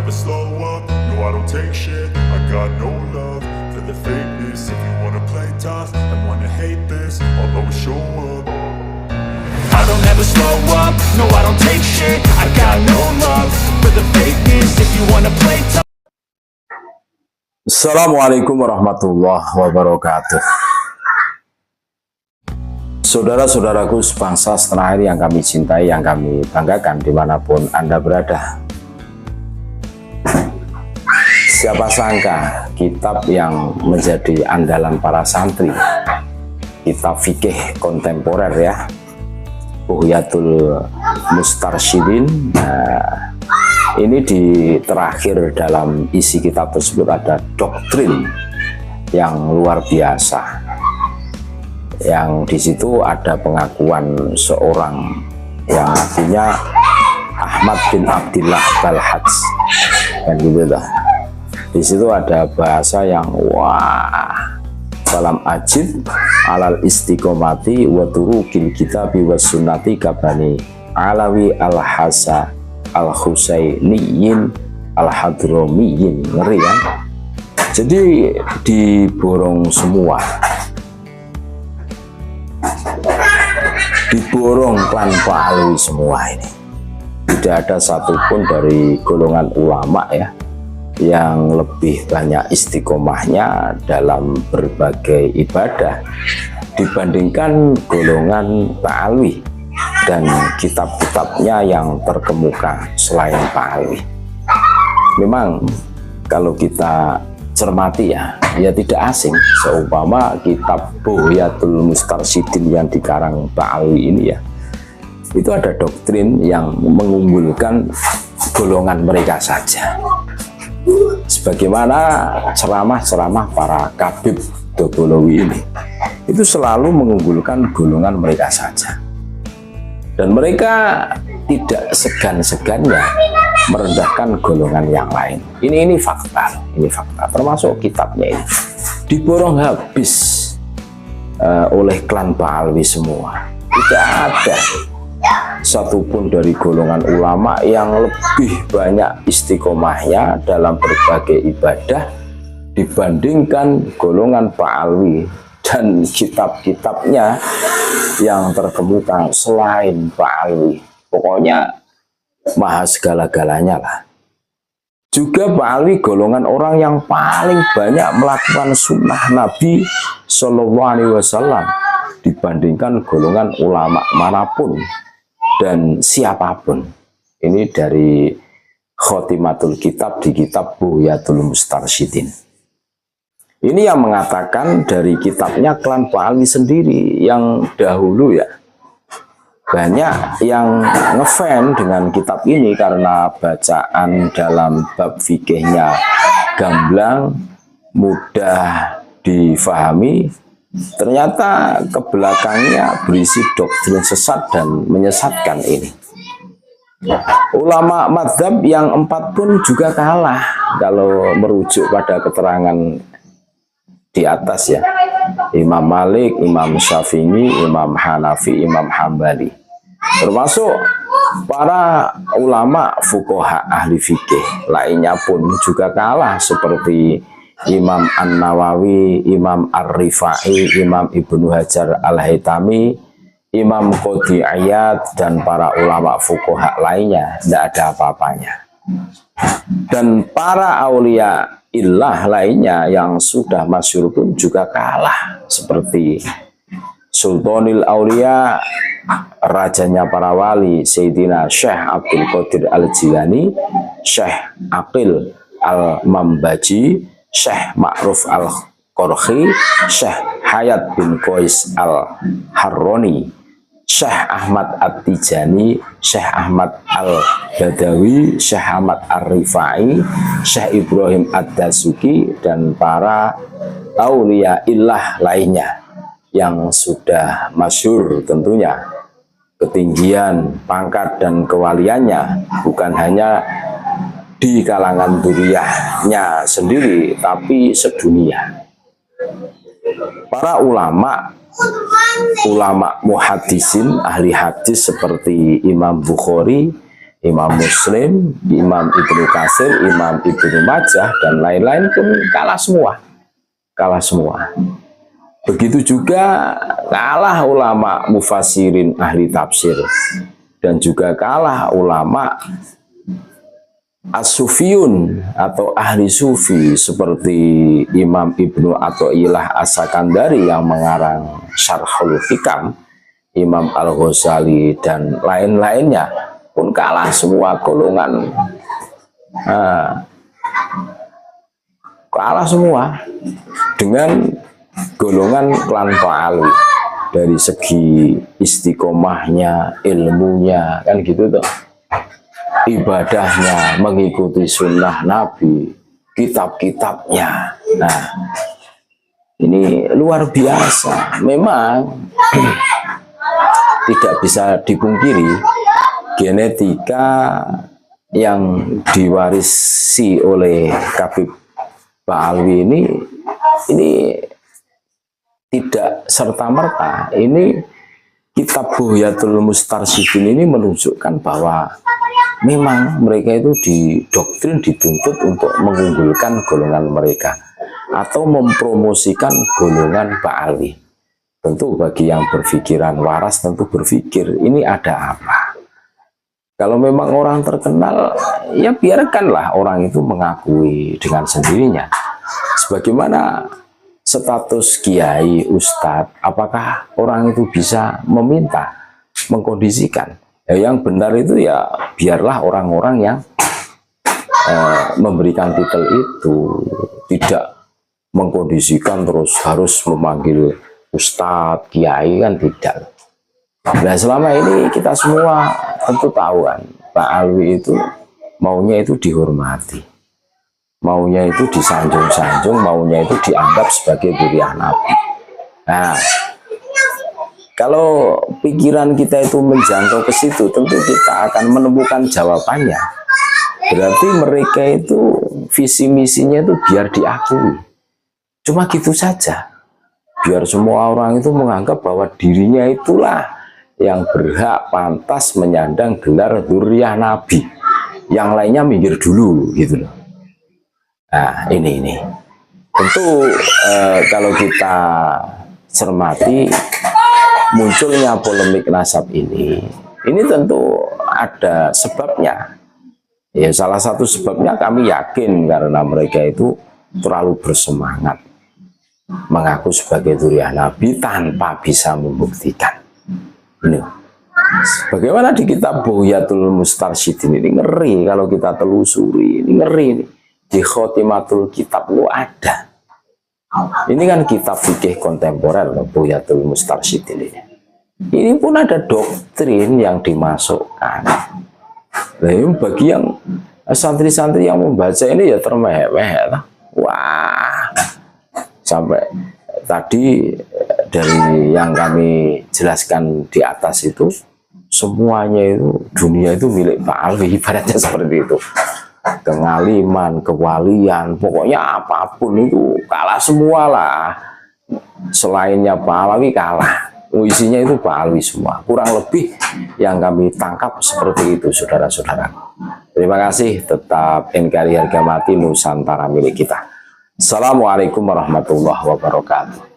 never slow up, no I don't take shit. I got no love for the fakeness. If you wanna play tough and wanna hate this, I'll always show up. I don't ever slow up, no I don't take shit. I got no love for the fakeness. If you wanna play tough. Assalamualaikum warahmatullahi wabarakatuh. Saudara-saudaraku sebangsa setanah air yang kami cintai, yang kami banggakan dimanapun Anda berada. Siapa sangka kitab yang menjadi andalan para santri, kitab fikih kontemporer ya, Bughyatul Mustarsyidin. Nah, ini di terakhir dalam isi kitab tersebut ada doktrin yang luar biasa. Yang di situ ada pengakuan seorang yang artinya Ahmad bin Abdillah Balhaj, kan gitu dah. Di situ ada bahasa yang wah, salam ajib alal istiqomati wa turukil kitabi was sunnati kabani alawi al-hasa al-husainiyin al-hadromiyin. Ngeri kan? Jadi diborong semua, diborong klan Pak Alwi semua ini. Tidak ada satupun dari golongan ulama ya yang lebih banyak istiqomahnya dalam berbagai ibadah dibandingkan golongan Pak Alwi dan kitab-kitabnya yang terkemuka selain Pak Alwi. Memang kalau kita cermati ya tidak asing, seumpama kitab Bughyatul Mustarsyidin yang dikarang Pak Alwi ini ya, itu ada doktrin yang mengunggulkan golongan mereka saja. Sebagaimana ceramah-ceramah para Kabib Dobolowi ini, itu selalu mengunggulkan golongan mereka saja. Dan mereka tidak segan-segannya merendahkan golongan yang lain. Ini fakta, termasuk kitabnya ini diborong habis oleh klan Pak Alwi semua. Tidak ada satupun dari golongan ulama yang lebih banyak istiqomahnya dalam berbagai ibadah dibandingkan golongan Pak Alwi dan kitab-kitabnya yang terkemuka selain Pak Alwi. Pokoknya maha segala-galanya lah. Juga Pak Alwi golongan orang yang paling banyak melakukan sunnah Nabi Shallallahu Alaihi Wasallam dibandingkan golongan ulama manapun dan siapapun. Ini dari khotimatul kitab di kitab Bughyatul Mustarsyidin. Ini yang mengatakan dari kitabnya klan Pak Alwi sendiri yang dahulu ya. Banyak yang ngefan dengan kitab ini karena bacaan dalam bab fikihnya gamblang, mudah difahami. Ternyata kebelakangnya berisi doktrin sesat dan menyesatkan ini. Ulama mazhab yang 4 pun juga kalah kalau merujuk pada keterangan di atas ya. Imam Malik, Imam Syafi'i, Imam Hanafi, Imam Hambali. Termasuk para ulama fuqaha ahli fikih lainnya pun juga kalah seperti Imam An-Nawawi, Imam Ar-Rifai, Imam Ibnu Hajar Al-Haytami, Imam Qadhi Iyad, dan para ulama fuqaha lainnya. Tidak ada apa-apanya. Dan para aulia illah lainnya yang sudah masyhur pun juga kalah, seperti Sultanil Aulia, rajanya para wali, Sayyidina Syekh Abdul Qadir Al-Jilani, Syekh Aqil Al-Mambaji, Syekh Ma'ruf Al-Qorhi, Syekh Hayat bin Qais Al-Harroni, Syekh Ahmad At-Tijani, Syekh Ahmad Al-Badawi, Syekh Ahmad Ar-Rifai, Syekh Ibrahim Ad-Dasuki, dan para aulia illah lainnya yang sudah masyhur tentunya ketinggian, pangkat, dan kewaliannya bukan hanya di kalangan duriyahnya sendiri, tapi sedunia. Para ulama muhaddisin, ahli hadis seperti Imam Bukhari, Imam Muslim, Imam Ibnu Katsir, Imam Ibnu Majah, dan lain-lain pun kalah semua. Kalah semua. Begitu juga kalah ulama mufassirin ahli tafsir, dan juga kalah ulama as-sufiyun atau ahli sufi seperti Imam Ibnu Athaillah As-Sakandari yang mengarang Syarhul Hikam, Imam Al-Ghazali, dan lain-lainnya pun kalah semua golongan. Kalah semua dengan golongan kelompok Alwi dari segi istiqomahnya, ilmunya, kan gitu tuh, ibadahnya, mengikuti sunnah Nabi, kitab-kitabnya. Nah, ini luar biasa. Memang tidak bisa dipungkiri genetika yang diwarisi oleh Habib Ba'alwi ini tidak serta-merta. Ini kitab Bughyatul Mustarsyidin ini menunjukkan bahwa memang mereka itu didoktrin, dituntut untuk mengunggulkan golongan mereka atau mempromosikan golongan Ba'alwi. Tentu bagi yang berpikiran waras tentu berpikir ini ada apa. Kalau memang orang terkenal, ya biarkanlah orang itu mengakui dengan sendirinya. Sebagaimana status kiai, ustadz, apakah orang itu bisa meminta, mengkondisikan? Ya, yang benar itu ya biarlah orang-orang yang memberikan titel itu, tidak mengkondisikan terus harus memanggil ustadz, kiai, kan tidak. Nah, selama ini kita semua tentu tahu kan, Pak Alwi itu maunya itu dihormati, maunya itu disanjung-sanjung, maunya itu dianggap sebagai dzurriyyah Nabi. Nah, kalau pikiran kita itu menjangkau ke situ, tentu kita akan menemukan jawabannya. Berarti mereka itu visi misinya itu biar diakui. Cuma gitu saja. Biar semua orang itu menganggap bahwa dirinya itulah yang berhak pantas menyandang gelar dzurriyyah Nabi. Yang lainnya minggir dulu gitu loh. Nah, ini tentu kalau kita cermati munculnya polemik nasab ini tentu ada sebabnya. Ya, salah satu sebabnya kami yakin karena mereka itu terlalu bersemangat mengaku sebagai dzurriyyah Nabi tanpa bisa membuktikan. Ini bagaimana di kitab Bughyatul Mustarsyidin ini ngeri kalau kita telusuri, ini ngeri nih. Di khotimatul kitab lu ada. Ini kan kitab fikih kontemporer Bughyatul Mustarsyidin ini. Ini pun ada doktrin yang dimasukkan. Nah, ini bagi yang santri-santri yang membaca ini ya termehek-mehek. Wah, sampai tadi dari yang kami jelaskan di atas itu semuanya itu dunia itu milik Pak Alwi, ibaratnya seperti itu. Kengaliman, kewalian, pokoknya apapun itu kalah semua lah. Selainnya Pak Alwi kalah. Isinya itu Pak Alwi semua. Kurang lebih yang kami tangkap seperti itu, saudara-saudara. Terima kasih. Tetap NKRI harga mati Nusantara milik kita. Assalamualaikum warahmatullahi wabarakatuh.